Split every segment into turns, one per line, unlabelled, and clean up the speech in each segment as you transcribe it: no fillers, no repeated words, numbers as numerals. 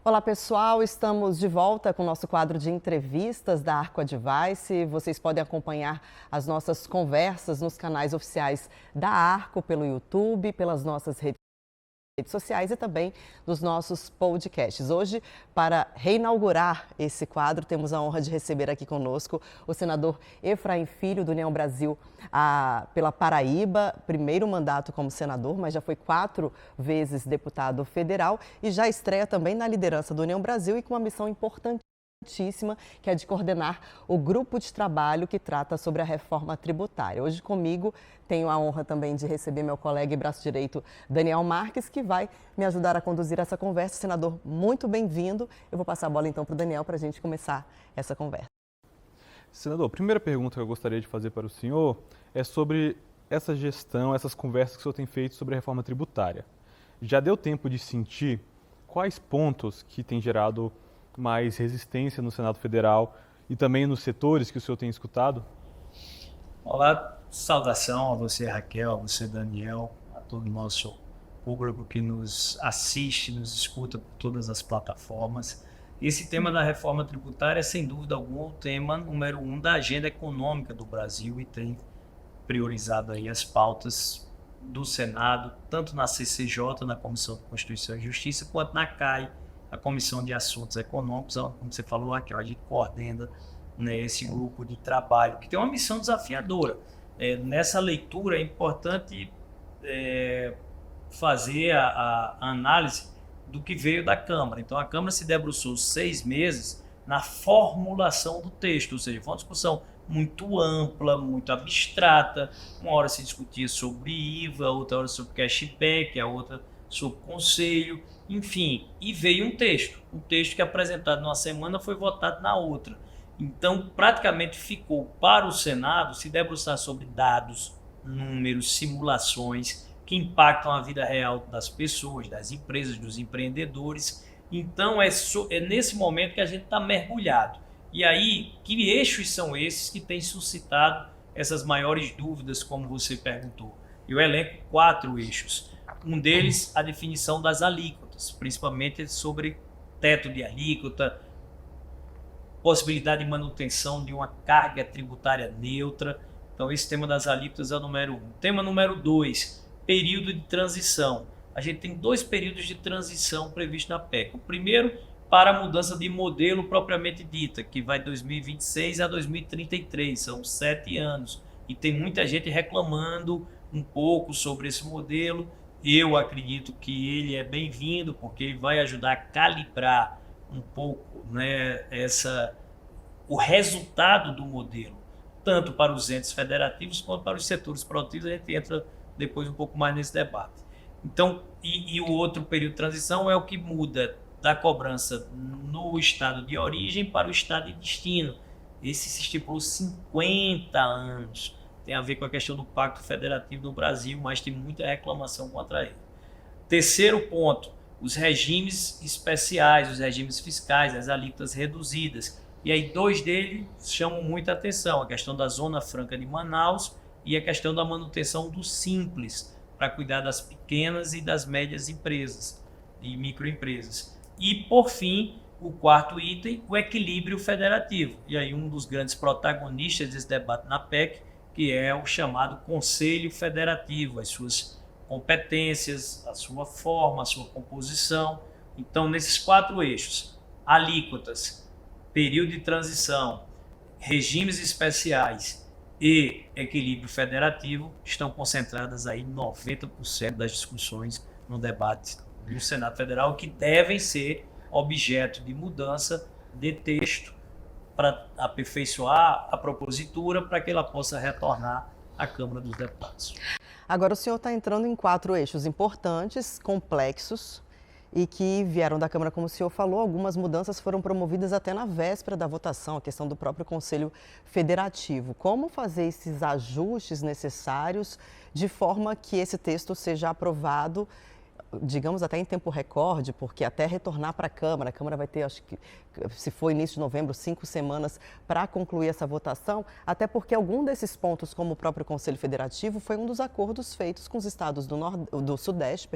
Olá pessoal, estamos de volta com o nosso quadro de entrevistas da Arco Advice. Vocês podem acompanhar as nossas conversas nos canais oficiais da Arco, pelo YouTube, pelas nossas redes sociais e também nos nossos podcasts. Hoje, para reinaugurar esse quadro, temos a honra de receber aqui conosco o senador Efraim Filho, do União Brasil, pela Paraíba, primeiro mandato como senador, mas já foi 4 vezes deputado federal e já estreia também na liderança do União Brasil e com uma missão importantíssima, que é de coordenar o grupo de trabalho que trata sobre a reforma tributária. Hoje comigo tenho a honra também de receber meu colega e braço direito, Daniel Marques, que vai me ajudar a conduzir essa conversa. Senador, muito bem-vindo. Eu vou passar a bola então para o Daniel para a gente começar essa conversa.
Senador, a primeira pergunta que eu gostaria de fazer para o senhor é sobre essa gestão, essas conversas que o senhor tem feito sobre a reforma tributária. Já deu tempo de sentir quais pontos que têm gerado mais resistência no Senado Federal e também nos setores que o senhor tem escutado?
Olá, saudação a você, Raquel, a você, Daniel, a todo o nosso público que nos assiste, nos escuta por todas as plataformas. Esse tema da reforma tributária é, sem dúvida alguma, o tema número 1 da agenda econômica do Brasil e tem priorizado aí as pautas do Senado, tanto na CCJ, na Comissão de Constituição e Justiça, quanto na CAI, a Comissão de Assuntos Econômicos. Como você falou aqui, a gente coordena, né, esse grupo de trabalho, que tem uma missão desafiadora. Nessa leitura é importante fazer a análise do que veio da Câmara. Então, a Câmara se debruçou 6 meses na formulação do texto, ou seja, foi uma discussão muito ampla, muito abstrata. Uma hora se discutia sobre IVA, outra hora sobre cashback, a outra sobre conselho, enfim, e veio um texto que apresentado numa semana foi votado na outra. Então, praticamente ficou para o Senado se debruçar sobre dados, números, simulações que impactam a vida real das pessoas, das empresas, dos empreendedores. Então, é nesse momento que a gente está mergulhado. E aí, que eixos são esses que têm suscitado essas maiores dúvidas, como você perguntou? Eu elenco 4 eixos. Um deles, a definição das alíquotas, principalmente sobre teto de alíquota, possibilidade de manutenção de uma carga tributária neutra. Então, esse tema das alíquotas é o número 1. Tema número 2, período de transição. A gente tem 2 períodos de transição previstos na PEC. O primeiro, para a mudança de modelo propriamente dita, que vai de 2026 a 2033, são 7 anos. E tem muita gente reclamando um pouco sobre esse modelo. Eu acredito que ele é bem-vindo, porque ele vai ajudar a calibrar um pouco, né, o resultado do modelo, tanto para os entes federativos quanto para os setores produtivos. A gente entra depois um pouco mais nesse debate. Então, e o outro período de transição é o que muda da cobrança no estado de origem para o estado de destino. Esse se estipulou 50 anos. Tem a ver com a questão do Pacto Federativo do Brasil, mas tem muita reclamação contra ele. Terceiro ponto, os regimes especiais, os regimes fiscais, as alíquotas reduzidas. E aí 2 deles chamam muita atenção, a questão da Zona Franca de Manaus e a questão da manutenção do Simples, para cuidar das pequenas e das médias empresas e microempresas. E, por fim, o 4º item, o equilíbrio federativo. E aí um dos grandes protagonistas desse debate na PEC, que é o chamado Conselho Federativo, as suas competências, a sua forma, a sua composição. Então, nesses 4 eixos, alíquotas, período de transição, regimes especiais e equilíbrio federativo, estão concentradas aí 90% das discussões no debate do Senado Federal, que devem ser objeto de mudança de texto para aperfeiçoar a propositura, para que ela possa retornar à Câmara dos Deputados.
Agora o senhor está entrando em 4 eixos importantes, complexos, e que vieram da Câmara, como o senhor falou. Algumas mudanças foram promovidas até na véspera da votação, a questão do próprio Conselho Federativo. Como fazer esses ajustes necessários de forma que esse texto seja aprovado, digamos, até em tempo recorde, porque até retornar para a Câmara vai ter, acho que, se for início de novembro, 5 semanas para concluir essa votação, até porque algum desses pontos, como o próprio Conselho Federativo, foi um dos acordos feitos com os estados do Sudeste,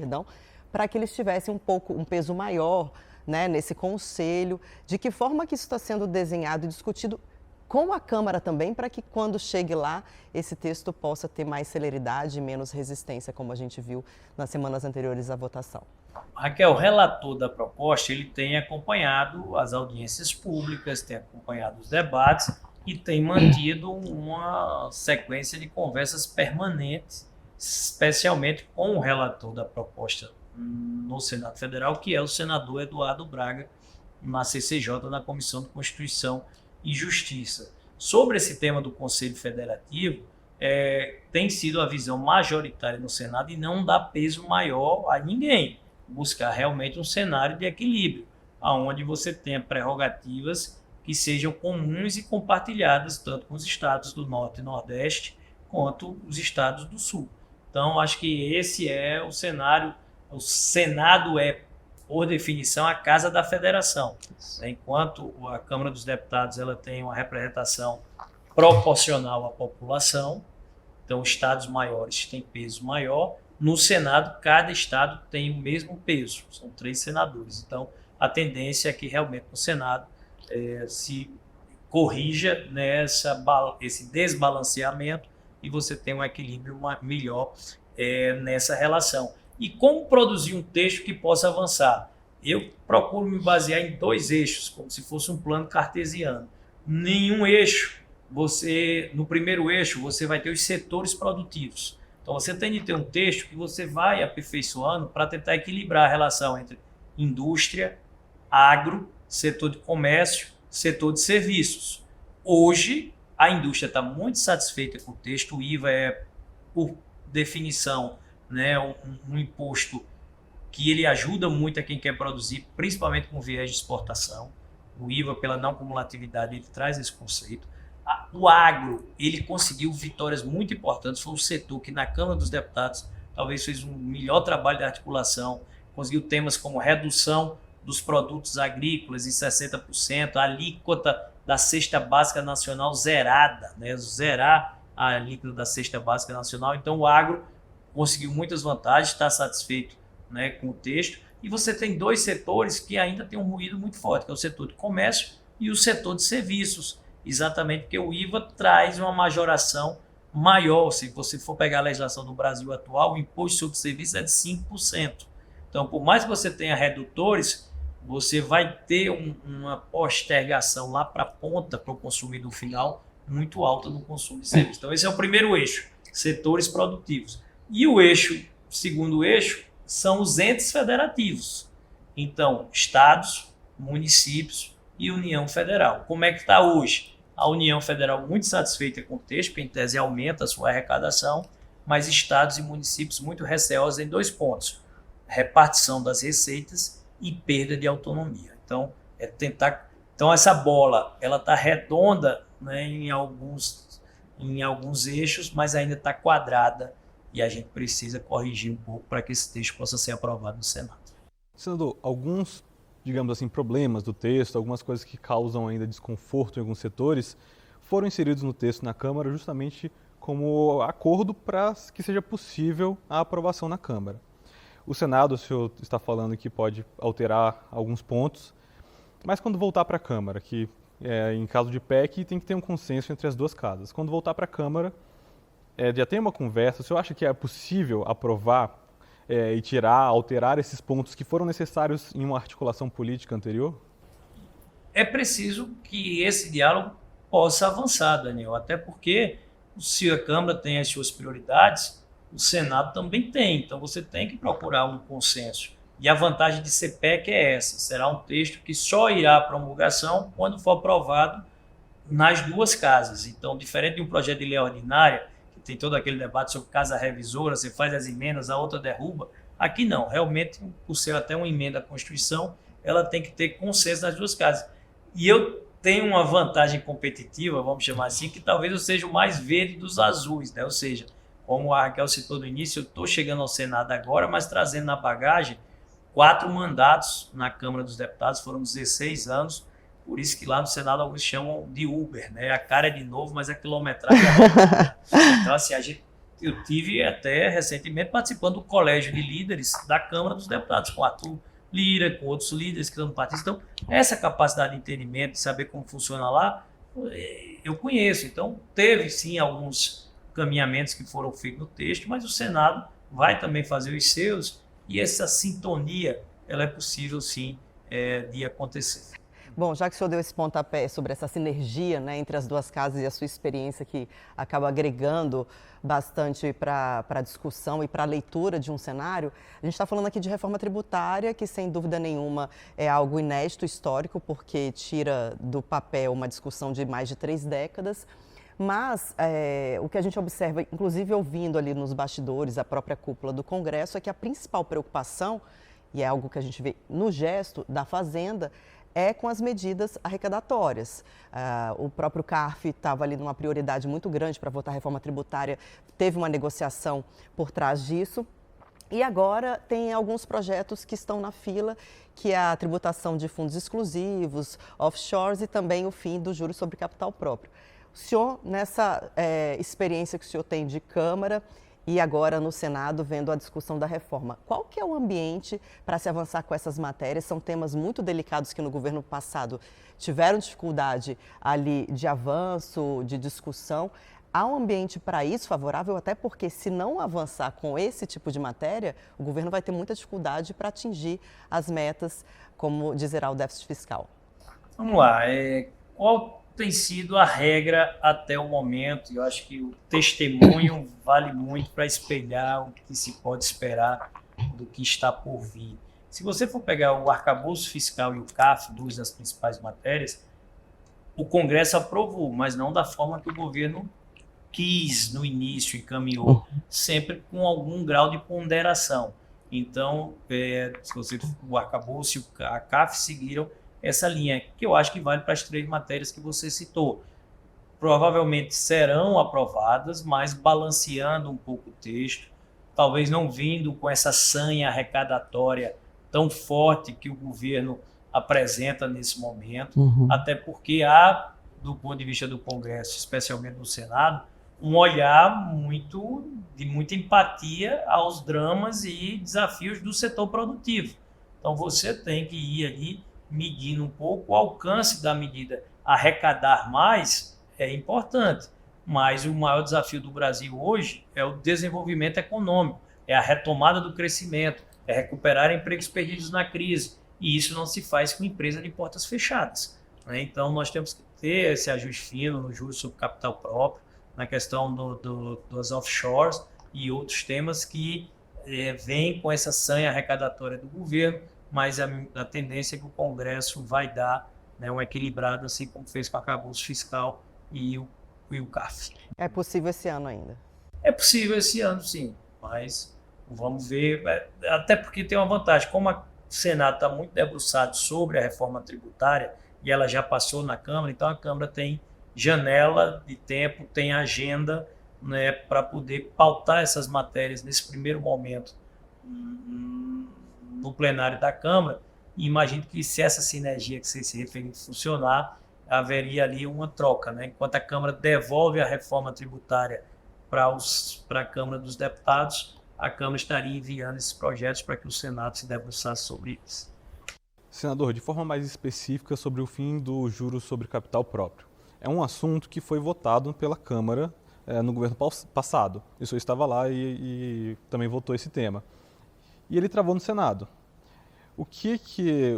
para que eles tivessem um peso maior né, nesse conselho, de que forma que isso está sendo desenhado e discutido com a Câmara também, para que quando chegue lá, esse texto possa ter mais celeridade e menos resistência, como a gente viu nas semanas anteriores à votação.
Raquel, o relator da proposta, ele tem acompanhado as audiências públicas, tem acompanhado os debates e tem mantido uma sequência de conversas permanentes, especialmente com o relator da proposta no Senado Federal, que é o senador Eduardo Braga, na CCJ, na Comissão de Constituição e Justiça. Sobre esse tema do Conselho Federativo, tem sido a visão majoritária no Senado e não dá peso maior a ninguém. Buscar realmente um cenário de equilíbrio, onde você tenha prerrogativas que sejam comuns e compartilhadas tanto com os estados do Norte e Nordeste quanto os estados do Sul. Então, acho que esse é o cenário. O Senado é, por definição, a casa da federação. Enquanto a Câmara dos Deputados ela tem uma representação proporcional à população, então estados maiores têm peso maior. No Senado, cada estado tem o mesmo peso, são 3 senadores. Então, a tendência é que realmente no Senado se corrija esse desbalanceamento e você tenha um equilíbrio melhor nessa relação. E como produzir um texto que possa avançar? Eu procuro me basear em 2 eixos, como se fosse um plano cartesiano. Nenhum eixo, no primeiro eixo, você vai ter os setores produtivos. Então, você tem de ter um texto que você vai aperfeiçoando para tentar equilibrar a relação entre indústria, agro, setor de comércio, setor de serviços. Hoje, a indústria está muito satisfeita com o texto. O IVA é, por definição, né, um imposto que ele ajuda muito a quem quer produzir, principalmente com viés de exportação. O IVA, pela não cumulatividade, ele traz esse conceito. O agro, ele conseguiu vitórias muito importantes, foi o setor que na Câmara dos Deputados talvez fez um melhor trabalho de articulação, conseguiu temas como redução dos produtos agrícolas em 60%, a alíquota da cesta básica nacional zerada, né? Zerar a alíquota da cesta básica nacional. Então o agro conseguiu muitas vantagens, está satisfeito, né, com o texto. E você tem 2 setores que ainda tem um ruído muito forte, que é o setor de comércio e o setor de serviços, exatamente porque o IVA traz uma majoração maior. Se você for pegar a legislação do Brasil atual, o imposto sobre serviços é de 5%. Então, por mais que você tenha redutores, você vai ter uma postergação lá para a ponta, para o consumidor final, muito alta no consumo de serviços. Então, esse é o primeiro eixo, setores produtivos. E o segundo eixo, são os entes federativos. Então, estados, municípios e União Federal. Como é que está hoje? A União Federal muito satisfeita com o texto, porque em tese aumenta a sua arrecadação, mas estados e municípios muito receosos em 2 pontos: repartição das receitas e perda de autonomia. Então, Então, essa bola, ela está redonda, né, em alguns eixos, mas ainda está quadrada e a gente precisa corrigir um pouco para que esse texto possa ser aprovado no Senado.
Senador, alguns, digamos assim, problemas do texto, algumas coisas que causam ainda desconforto em alguns setores, foram inseridos no texto na Câmara justamente como acordo para que seja possível a aprovação na Câmara. O Senado, o senhor está falando que pode alterar alguns pontos, mas quando voltar para a Câmara, que em caso de PEC tem que ter um consenso entre as 2 casas. Quando voltar para a Câmara, já tem uma conversa, o senhor acha que é possível aprovar e alterar esses pontos que foram necessários em uma articulação política anterior?
É preciso que esse diálogo possa avançar, Daniel, até porque se a Câmara tem as suas prioridades, o Senado também tem, então você tem que procurar um consenso. E a vantagem de ser PEC é essa: será um texto que só irá à promulgação quando for aprovado nas 2 casas. Então, diferente de um projeto de lei ordinária, que tem todo aquele debate sobre casa revisora, você faz as emendas, a outra derruba, aqui não. Realmente, por ser até uma emenda à Constituição, ela tem que ter consenso nas 2 casas. E eu tenho uma vantagem competitiva, vamos chamar assim, que talvez eu seja o mais verde dos azuis, né? Ou seja, como a Raquel citou no início, eu estou chegando ao Senado agora, mas trazendo na bagagem 4 mandatos na Câmara dos Deputados, foram 16 anos, por isso que lá no Senado alguns chamam de Uber, né? A cara é de novo, mas a quilometragem é Então, assim, eu tive até recentemente participando do colégio de líderes da Câmara dos Deputados, com Arthur Lira, com outros líderes que estão no partido. Então, essa capacidade de entendimento, de saber como funciona lá, eu conheço. Então, teve sim alguns caminhamentos que foram feitos no texto, mas o Senado vai também fazer os seus, e essa sintonia ela é possível sim de acontecer.
Bom, já que o senhor deu esse pontapé sobre essa sinergia, né, entre as duas casas e a sua experiência que acaba agregando bastante para a discussão e para a leitura de um cenário, a gente está falando aqui de reforma tributária, que sem dúvida nenhuma é algo inédito, histórico, porque tira do papel uma discussão de mais de 3 décadas. Mas o que a gente observa, inclusive ouvindo ali nos bastidores a própria cúpula do Congresso, é que a principal preocupação, e é algo que a gente vê no gesto da Fazenda, é com as medidas arrecadatórias. O próprio CARF estava ali numa prioridade muito grande para votar a reforma tributária, teve uma negociação por trás disso. E agora tem alguns projetos que estão na fila, que é a tributação de fundos exclusivos, offshores e também o fim do juros sobre capital próprio. O senhor, nessa experiência que o senhor tem de Câmara e agora no Senado, vendo a discussão da reforma, qual que é o ambiente para se avançar com essas matérias? São temas muito delicados que no governo passado tiveram dificuldade ali de avanço, de discussão. Há um ambiente para isso favorável, até porque se não avançar com esse tipo de matéria, o governo vai ter muita dificuldade para atingir as metas, como de zerar o déficit fiscal.
Vamos lá, qual tem sido a regra até o momento? Eu acho que o testemunho vale muito para espelhar o que se pode esperar do que está por vir. Se você for pegar o arcabouço fiscal e o CAF, duas das principais matérias, o Congresso aprovou, mas não da forma que o governo quis no início e caminhou, sempre com algum grau de ponderação. Então, se você o arcabouço e a CAF seguiram essa linha, que eu acho que vale para as 3 matérias que você citou. Provavelmente serão aprovadas, mas balanceando um pouco o texto, talvez não vindo com essa sanha arrecadatória tão forte que o governo apresenta nesse momento, até porque há, do ponto de vista do Congresso, especialmente no Senado, um olhar de muita empatia aos dramas e desafios do setor produtivo. Então você tem que ir ali medindo um pouco o alcance da medida. Arrecadar mais é importante, mas o maior desafio do Brasil hoje é o desenvolvimento econômico, é a retomada do crescimento, é recuperar empregos perdidos na crise, e isso não se faz com empresa de portas fechadas, né? Então nós temos que ter esse ajuste fino no juros sobre capital próprio, na questão dos offshores e outros temas que vêm com essa sanha arrecadatória do governo, mas a tendência é que o Congresso vai dar, né, um equilibrado, assim como fez com o arcabouço fiscal e o CAF.
É possível esse ano ainda?
É possível esse ano, sim, mas vamos ver, até porque tem uma vantagem, como o Senado está muito debruçado sobre a reforma tributária e ela já passou na Câmara, então a Câmara tem janela de tempo, tem agenda, né, para poder pautar essas matérias nesse primeiro momento no plenário da Câmara. E imagino que se essa sinergia que você se referiu funcionar, haveria ali uma troca, né? Enquanto a Câmara devolve a reforma tributária para a Câmara dos Deputados, a Câmara estaria enviando esses projetos para que o Senado se debruçasse sobre eles.
Senador, de forma mais específica sobre o fim do juros sobre capital próprio. É um assunto que foi votado pela Câmara no governo passado. O senhor estava lá e também votou esse tema. E ele travou no Senado. O que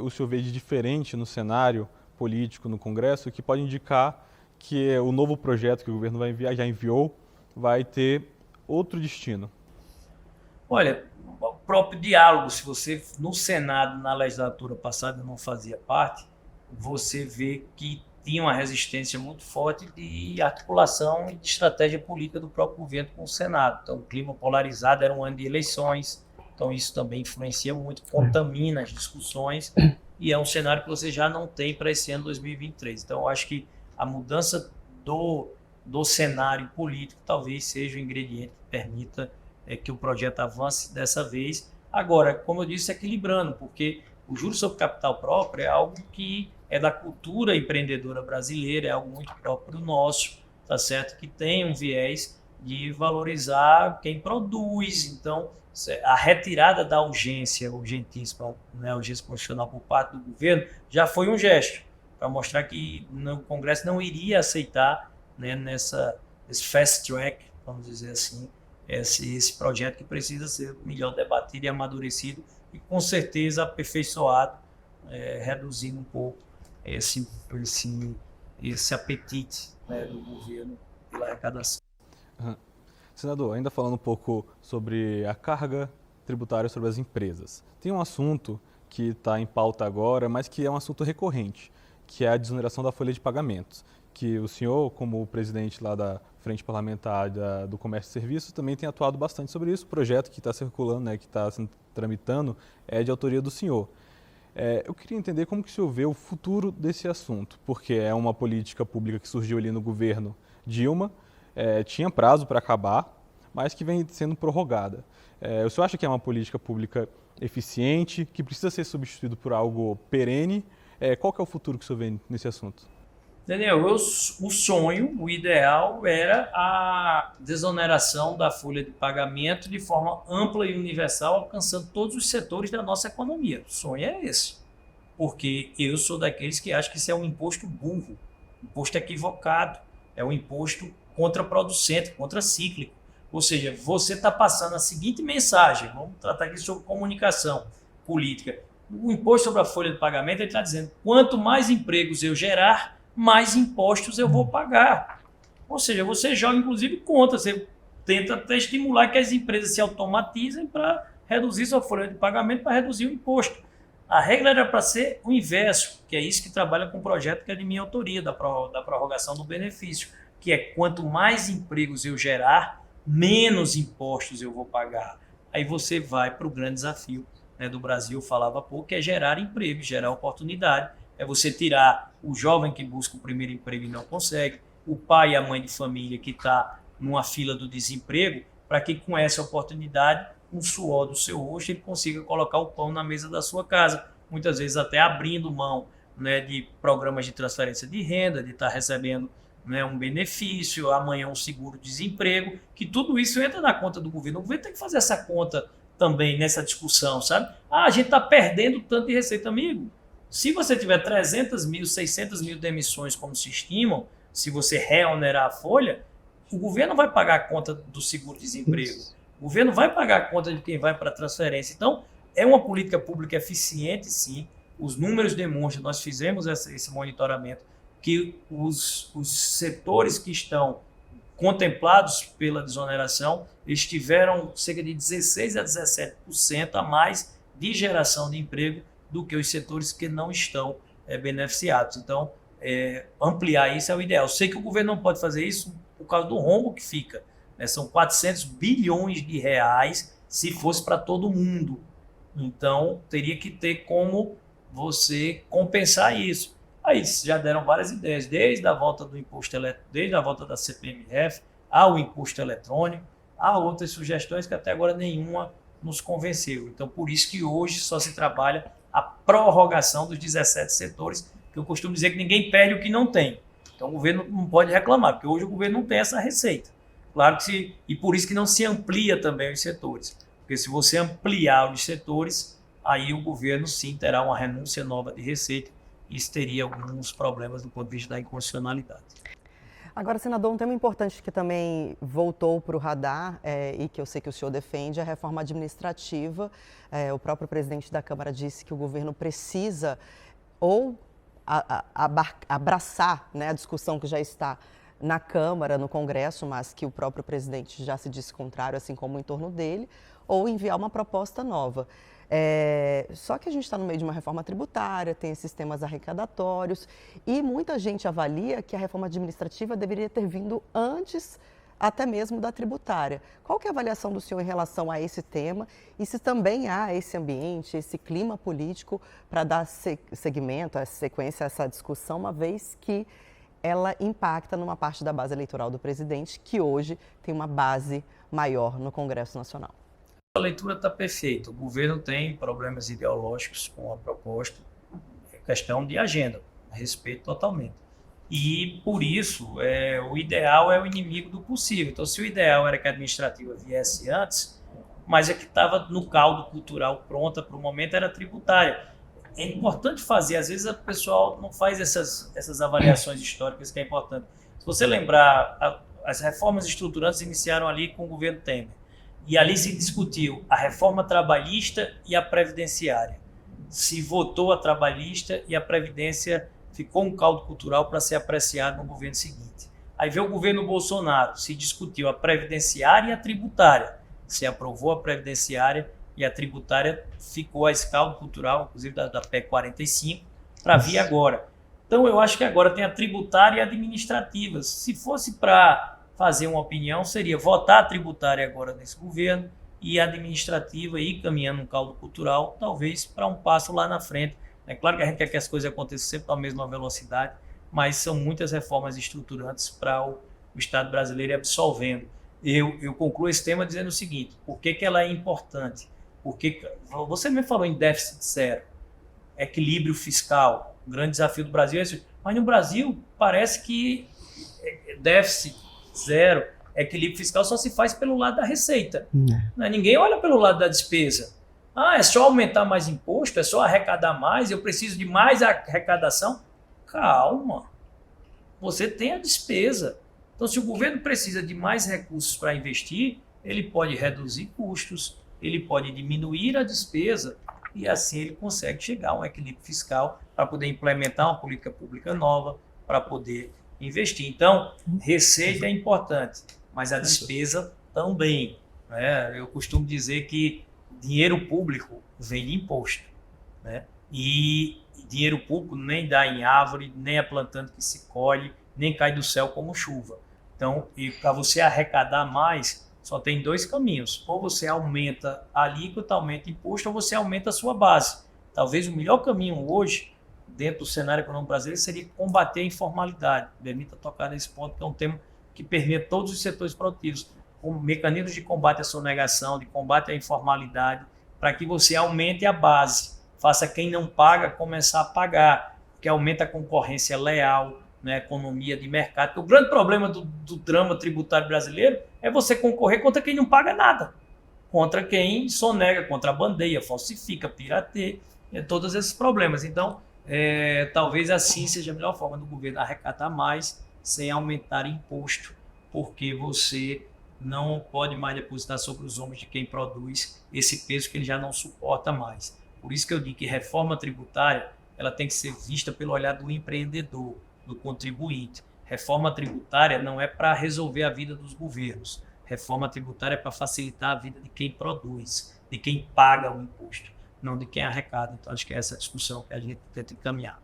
o senhor vê de diferente no cenário político no Congresso que pode indicar que o novo projeto que o governo vai enviar, já enviou, vai ter outro destino?
Olha, o próprio diálogo, se você no Senado, na legislatura passada, não fazia parte, você vê que tinha uma resistência muito forte de articulação e de estratégia política do próprio governo com o Senado. Então, o clima polarizado era um ano de eleições, então isso também influencia muito, contamina as discussões, e é um cenário que você já não tem para esse ano 2023. Então, eu acho que a mudança do cenário político talvez seja o ingrediente que permita que o projeto avance dessa vez. Agora, como eu disse, equilibrando, porque o juros sobre capital próprio é algo que é da cultura empreendedora brasileira, é algo muito próprio nosso, tá certo? Que tem um viés de valorizar quem produz. Então, a retirada da urgência, urgentíssima, né, urgência constitucional por parte do governo, já foi um gesto para mostrar que o Congresso não iria aceitar, né, nesse fast track, vamos dizer assim, esse projeto que precisa ser melhor debatido e amadurecido e, com certeza, aperfeiçoado, reduzindo um pouco esse apetite, né, do governo pela arrecadação.
Senador, ainda falando um pouco sobre a carga tributária sobre as empresas. Tem um assunto que está em pauta agora, mas que é um assunto recorrente, que é a desoneração da folha de pagamentos, que o senhor, como presidente lá da Frente Parlamentar do Comércio e Serviços, também tem atuado bastante sobre isso. O projeto que está circulando, né, que está se tramitando, é de autoria do senhor. Eu queria entender como que o senhor vê o futuro desse assunto, porque é uma política pública que surgiu ali no governo Dilma, tinha prazo para acabar, mas que vem sendo prorrogada. O senhor acha que é uma política pública eficiente, que precisa ser substituído por algo perene? Qual que é o futuro que o senhor vê nesse assunto?
Daniel, o sonho, o ideal era a desoneração da folha de pagamento de forma ampla e universal, alcançando todos os setores da nossa economia. O sonho é esse, porque eu sou daqueles que acham que isso é um imposto burro, imposto equivocado, é um imposto contraproducente, contracíclico. Ou seja, você está passando a seguinte mensagem, vamos tratar aqui sobre comunicação política. O imposto sobre a folha de pagamento está dizendo, quanto mais empregos eu gerar, mais impostos eu vou pagar. Ou seja, você joga inclusive contra, você tenta até estimular que as empresas se automatizem para reduzir sua folha de pagamento, para reduzir o imposto. A regra era para ser o inverso, que é isso que trabalha com o projeto que é de minha autoria, da prorrogação do benefício, que é quanto mais empregos eu gerar, menos impostos eu vou pagar. Aí você vai para o grande desafio, né, do Brasil, falava há pouco, que é gerar emprego, gerar oportunidade. É você tirar o jovem que busca o primeiro emprego e não consegue, o pai e a mãe de família que está numa fila do desemprego, para que com essa oportunidade, com o suor do seu rosto, ele consiga colocar o pão na mesa da sua casa. Muitas vezes até abrindo mão, né, de programas de transferência de renda, de estar recebendo, né, um benefício, amanhã um seguro-desemprego, que tudo isso entra na conta do governo. O governo tem que fazer essa conta também nessa discussão, sabe? A gente está perdendo tanto de receita, amigo. Se você tiver 300 mil, 600 mil demissões, como se estimam, se você reonerar a folha, o governo vai pagar a conta do seguro-desemprego. O governo vai pagar a conta de quem vai para a transferência. Então, é uma política pública eficiente, sim. Os números demonstram, nós fizemos esse monitoramento, que os setores que estão contemplados pela desoneração, eles tiveram cerca de 16% a 17% a mais de geração de emprego do que os setores que não estão beneficiados. Então, ampliar isso é o ideal. Sei que o governo não pode fazer isso por causa do rombo que fica, né? São 400 bilhões de reais se fosse para todo mundo. Então, teria que ter como você compensar isso. Aí já deram várias ideias, desde a volta do imposto desde a volta da CPMF ao imposto eletrônico, há outras sugestões que até agora nenhuma nos convenceu. Então, por isso que hoje só se trabalha a prorrogação dos 17 setores, que eu costumo dizer que ninguém perde o que não tem. Então, o governo não pode reclamar, porque hoje o governo não tem essa receita. Claro que e por isso que não se amplia também os setores. Porque se você ampliar os setores, aí o governo sim terá uma renúncia nova de receita. Isso teria alguns problemas do ponto de vista da inconstitucionalidade.
Agora, senador, um tema importante que também voltou para o radar e que eu sei que o senhor defende é a reforma administrativa. O próprio presidente da Câmara disse que o governo precisa ou abraçar, né, a discussão que já está na Câmara, no Congresso, mas que o próprio presidente já se disse contrário, assim como em torno dele, ou enviar uma proposta nova. Só que a gente está no meio de uma reforma tributária, tem esses temas arrecadatórios e muita gente avalia que a reforma administrativa deveria ter vindo antes até mesmo da tributária. Qual que é a avaliação do senhor em relação a esse tema e se também há esse ambiente, esse clima político para dar seguimento, essa sequência a essa discussão, uma vez que ela impacta numa parte da base eleitoral do presidente, que hoje tem uma base maior no Congresso Nacional?
A leitura está perfeita. O governo tem problemas ideológicos com a proposta, é questão de agenda, respeito totalmente. E, por isso, o ideal é o inimigo do possível. Então, se o ideal era que a administrativa viesse antes, mas é que estava no caldo cultural pronta para o momento, era tributária. É importante fazer, às vezes o pessoal não faz essas avaliações históricas que é importante. Se você lembrar, as reformas estruturantes iniciaram ali com o governo Temer. E ali se discutiu a reforma trabalhista e a previdenciária. Se votou a trabalhista e a previdência ficou um caldo cultural para ser apreciado no governo seguinte. Aí veio o governo Bolsonaro, se discutiu a previdenciária e a tributária. Se aprovou a previdenciária e a tributária ficou a esse caldo cultural, inclusive da PEC 45, para vir agora. Então eu acho que agora tem a tributária e a administrativa. Se fosse para fazer uma opinião, seria votar a tributária agora nesse governo e a administrativa ir caminhando um caldo cultural, talvez para um passo lá na frente. É claro que a gente quer que as coisas aconteçam sempre à mesma velocidade, mas são muitas reformas estruturantes para o Estado brasileiro ir absolvendo. Eu concluo esse tema dizendo o seguinte: por que ela é importante? Porque você me falou em déficit zero, equilíbrio fiscal, o grande desafio do Brasil é esse, mas no Brasil parece que déficit zero, equilíbrio fiscal só se faz pelo lado da receita. Ninguém olha pelo lado da despesa. É só aumentar mais imposto, é só arrecadar mais, eu preciso de mais arrecadação. Calma, você tem a despesa. Então, se o governo precisa de mais recursos para investir, ele pode reduzir custos, ele pode diminuir a despesa e assim ele consegue chegar a um equilíbrio fiscal para poder implementar uma política pública nova, para poder investir. Então, receita é importante, mas a despesa também. Eu costumo dizer que dinheiro público vem de imposto, né? E dinheiro público nem dá em árvore, nem é plantando que se colhe, nem cai do céu como chuva. Então, para você arrecadar mais, só tem dois caminhos. Ou você aumenta a alíquota, aumenta o imposto, ou você aumenta a sua base. Talvez o melhor caminho hoje, dentro do cenário econômico brasileiro, seria combater a informalidade. Permita tocar nesse ponto, que é um tema que permeia todos os setores produtivos, com mecanismos de combate à sonegação, de combate à informalidade, para que você aumente a base, faça quem não paga começar a pagar, que aumenta a concorrência leal, né, economia de mercado. Porque o grande problema do drama tributário brasileiro é você concorrer contra quem não paga nada, contra quem sonega, contrabandeia, falsifica, pirateia, todos esses problemas. Então, talvez assim seja a melhor forma do governo arrecadar mais sem aumentar imposto, porque você não pode mais depositar sobre os ombros de quem produz esse peso que ele já não suporta mais. Por isso que eu digo que reforma tributária ela tem que ser vista pelo olhar do empreendedor, do contribuinte. Reforma tributária não é para resolver a vida dos governos. Reforma tributária é para facilitar a vida de quem produz, de quem paga o imposto, não de quem arrecada. Então, acho que é essa discussão que a gente tenta encaminhar.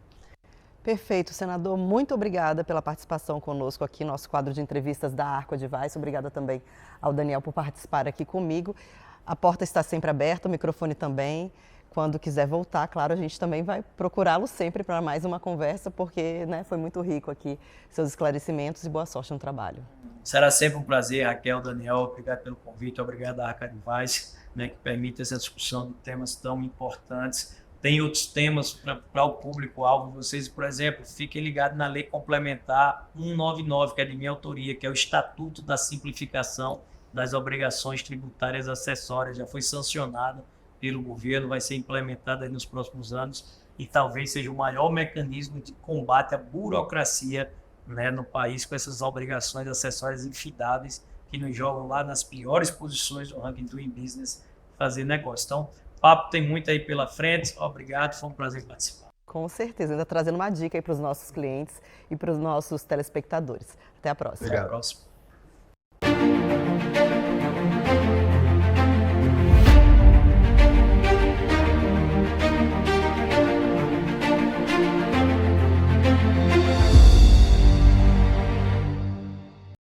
Perfeito, senador. Muito obrigada pela participação conosco aqui no nosso quadro de entrevistas da Arco Advice. Obrigada também ao Daniel por participar aqui comigo. A porta está sempre aberta, o microfone também. Quando quiser voltar, claro, a gente também vai procurá-lo sempre para mais uma conversa, porque foi muito rico aqui seus esclarecimentos e boa sorte no trabalho.
Será sempre um prazer, Raquel, Daniel. Obrigado pelo convite, obrigado à Arco Advice, que permite essa discussão de temas tão importantes. Tem outros temas para o público-alvo de vocês, por exemplo, fiquem ligados na Lei Complementar 199, que é de minha autoria, que é o Estatuto da Simplificação das Obrigações Tributárias Acessórias. Já foi sancionado pelo governo, vai ser implementada nos próximos anos e talvez seja o maior mecanismo de combate à burocracia, no país, com essas obrigações acessórias infidáveis que nos jogam lá nas piores posições do ranking Doing Business fazer negócio. Então, o papo tem muito aí pela frente. Obrigado, foi um prazer participar.
Com certeza, ainda trazendo uma dica aí para os nossos clientes e para os nossos telespectadores. Até a próxima.
Até a próxima.